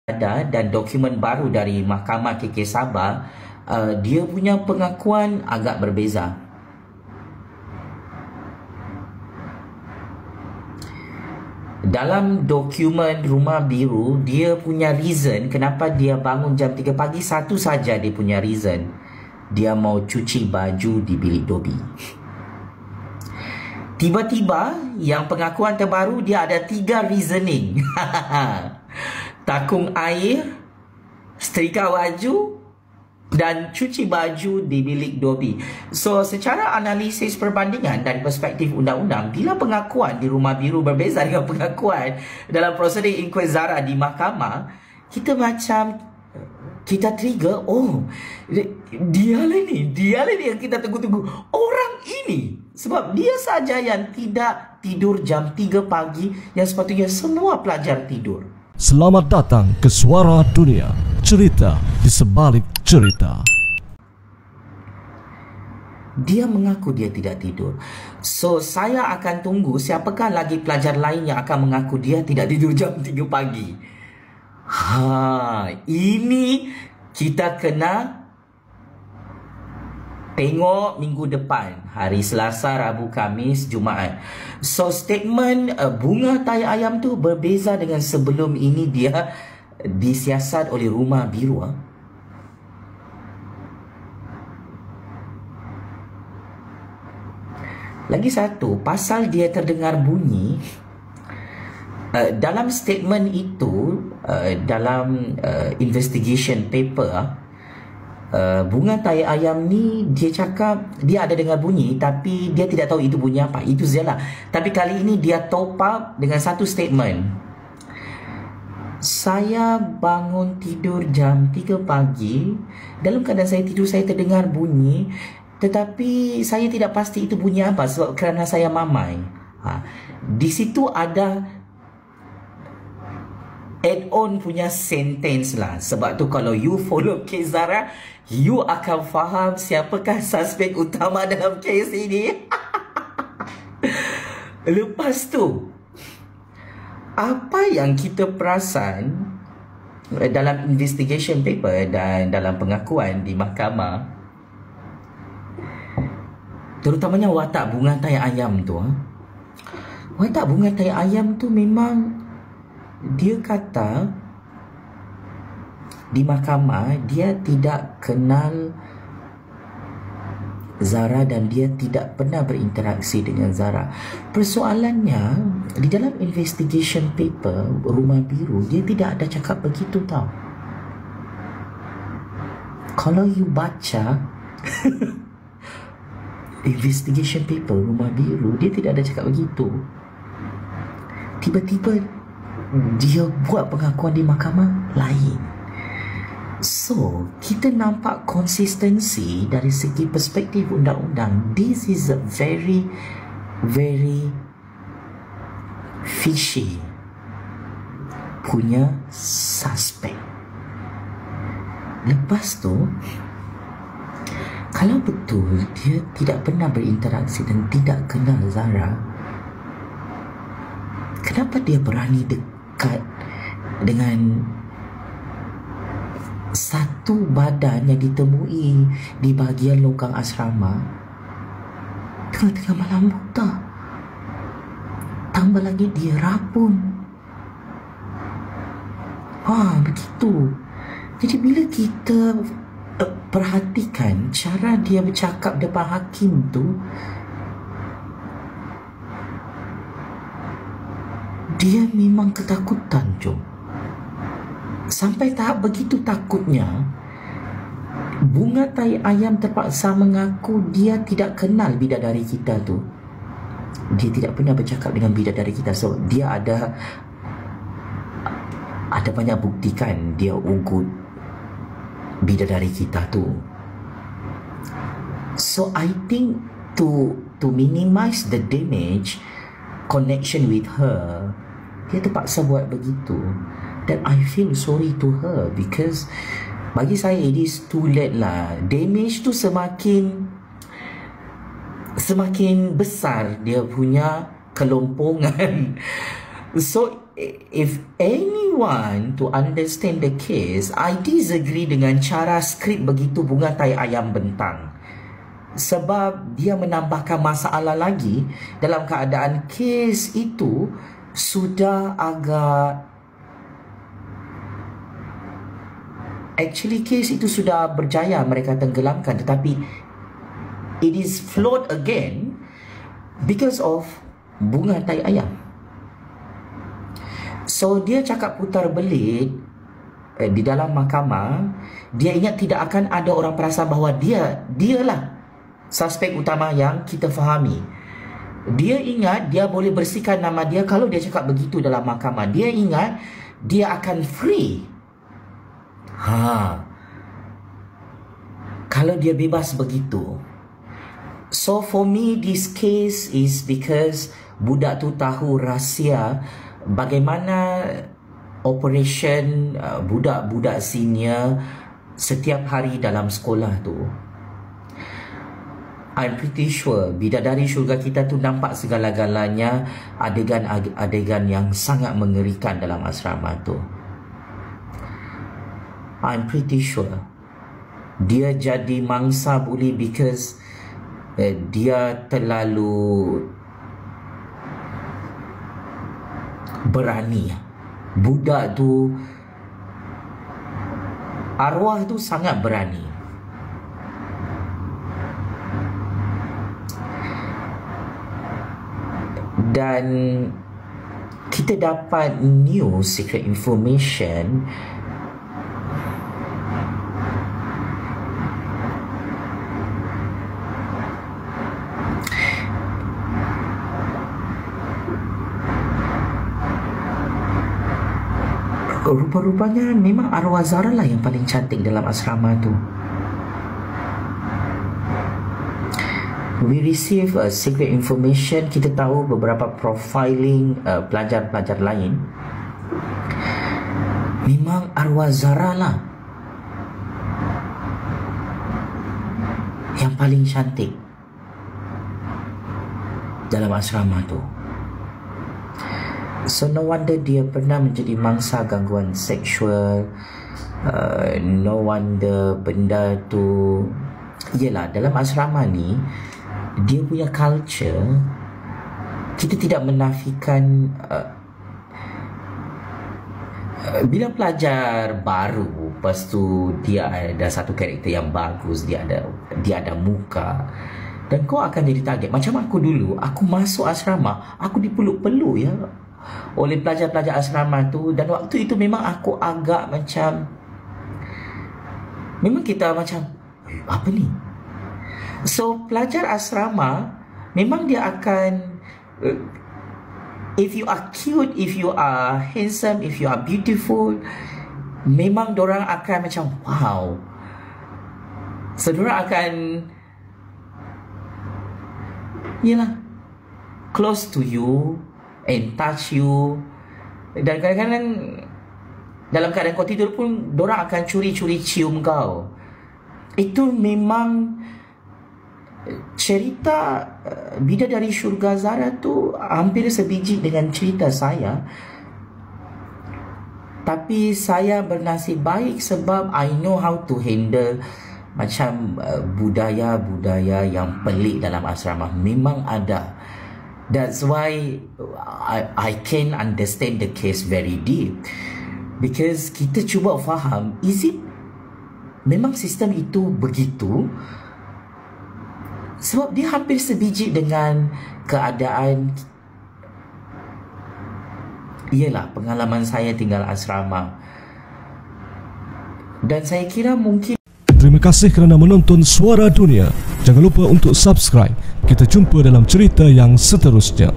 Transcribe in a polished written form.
ada dan dokumen baru dari Mahkamah KK Sabah, dia punya pengakuan agak berbeza. Dalam dokumen Rumah Biru, dia punya reason kenapa dia bangun jam 3 pagi, satu saja dia punya reason. Dia mau cuci baju di bilik Dobi. Tiba-tiba, yang pengakuan terbaru, dia ada 3 reasoning. Takung air, setrika baju dan cuci baju di bilik Dobi. So, secara analisis perbandingan dari perspektif undang-undang, bila pengakuan di Rumah Biru berbeza dengan pengakuan dalam prosedur inkuisara di mahkamah, kita macam, kita trigger, oh, dialah ni yang kita tunggu-tunggu. Orang ini, sebab dia saja yang tidak tidur jam 3 pagi, yang sepatutnya semua pelajar tidur. Selamat datang ke Suara Dunia, cerita di sebalik cerita. Dia mengaku dia tidak tidur. So, saya akan tunggu siapakah lagi pelajar lain yang akan mengaku dia tidak tidur jam 3 pagi. Ini kita kena tengok minggu depan, hari Selasa, Rabu, Khamis, Jumaat. So, statement bunga tai ayam tu berbeza dengan sebelum ini dia disiasat oleh Rumah Biru. Lagi satu, pasal dia terdengar bunyi, dalam statement itu, dalam investigation paper, bunga tai ayam ni dia cakap dia ada dengar bunyi tapi dia tidak tahu itu bunyi apa. Itu sajalah. Tapi kali ini dia top up dengan satu statement. Saya bangun tidur jam 3 pagi. Dalam keadaan saya tidur, saya terdengar bunyi, tetapi saya tidak pasti itu bunyi apa sebab kerana saya mamai. Di situ ada add-on punya sentence lah. Sebab tu kalau you follow kes Zara, you akan faham siapakah suspek utama dalam kes ini. Lepas tu, apa yang kita perasan dalam investigation paper dan dalam pengakuan di mahkamah, terutamanya watak bunga tai ayam tu, watak bunga tai ayam tu memang dia kata di mahkamah dia tidak kenal Zara dan dia tidak pernah berinteraksi dengan Zara. Persoalannya, di dalam investigation paper Rumah Biru, dia tidak ada cakap begitu tau. Kalau you baca investigation paper Rumah Biru, dia tidak ada cakap begitu. Tiba-tiba dia buat pengakuan di mahkamah lain. So, kita nampak konsistensi dari segi perspektif undang-undang. This is a very, very fishy punya suspek. Lepas tu, kalau betul dia tidak pernah berinteraksi dan tidak kenal Zara, kenapa dia berani dekat dengan satu badan yang ditemui di bahagian longkang asrama tengah-tengah malam buta? Tambah lagi dia rabun. Begitu. Jadi bila kita perhatikan cara dia bercakap depan hakim tu, dia memang ketakutan, jom. Sampai tahap begitu takutnya, bunga tai ayam terpaksa mengaku dia tidak kenal bidadari kita tu. Dia tidak pernah bercakap dengan bidadari kita. So, dia ada banyak buktikan dia ugut bidadari kita tu. So, I think to minimize the damage connection with her, dia terpaksa buat begitu. Dan I feel sorry to her because bagi saya it is too late lah. Damage tu semakin besar dia punya kelompongan. So if anyone to understand the case, I disagree dengan cara skrip begitu bunga tai ayam bentang. Sebab dia menambahkan masalah lagi dalam keadaan kes itu sudah agak... Actually, kes itu sudah berjaya mereka tenggelamkan, tetapi it is flawed again because of bunga tai ayam. So, dia cakap putar belit di dalam mahkamah. Dia ingat tidak akan ada orang perasan bahawa dialah suspek utama yang kita fahami. Dia ingat dia boleh bersihkan nama dia kalau dia cakap begitu dalam mahkamah. Dia ingat dia akan free. Kalau dia bebas begitu. So, for me, this case is because budak tu tahu rahsia bagaimana operation budak-budak senior setiap hari dalam sekolah tu. I'm pretty sure Bidadari Syurga Kita tu nampak segala-galanya, adegan-adegan yang sangat mengerikan dalam asrama tu. I'm pretty sure dia jadi mangsa buli because dia terlalu berani. Budak tu, arwah tu sangat berani. Dan kita dapat new secret information rupa-rupanya memang arwah Zara lah yang paling cantik dalam asrama tu. We receive secret information. Kita tahu beberapa profiling pelajar-pelajar lain. Memang arwah Zara lah yang paling cantik dalam asrama tu. So no wonder dia pernah menjadi mangsa gangguan seksual. No wonder benda tu. Yelah, dalam asrama ni dia punya culture, kita tidak menafikan bila pelajar baru, lepas tu dia ada satu karakter yang bagus, dia ada muka, dan kau akan jadi target. Macam aku dulu, aku masuk asrama, aku dipeluk-peluk ya oleh pelajar-pelajar asrama tu. Dan waktu itu memang aku agak macam, memang kita macam, apa ni? So pelajar asrama memang dia akan, if you are cute, if you are handsome, if you are beautiful, memang dorang akan macam wow. So dorang akan, yelah, close to you and touch you. Dan kadang-kadang dalam keadaan kau tidur pun dorang akan curi-curi cium kau. Itu memang cerita Bidadari Syurga Zara tu hampir sebiji dengan cerita saya. Tapi saya bernasib baik sebab I know how to handle macam budaya-budaya yang pelik dalam asrama. Memang ada. That's why I can understand the case very deep. Because kita cuba faham, is it memang sistem itu begitu? Sebab dia hampir sebiji dengan keadaan, ialah pengalaman saya tinggal asrama. Dan saya kira mungkin. Terima kasih kerana menonton Suara Dunia. Jangan lupa untuk subscribe. Kita jumpa dalam cerita yang seterusnya.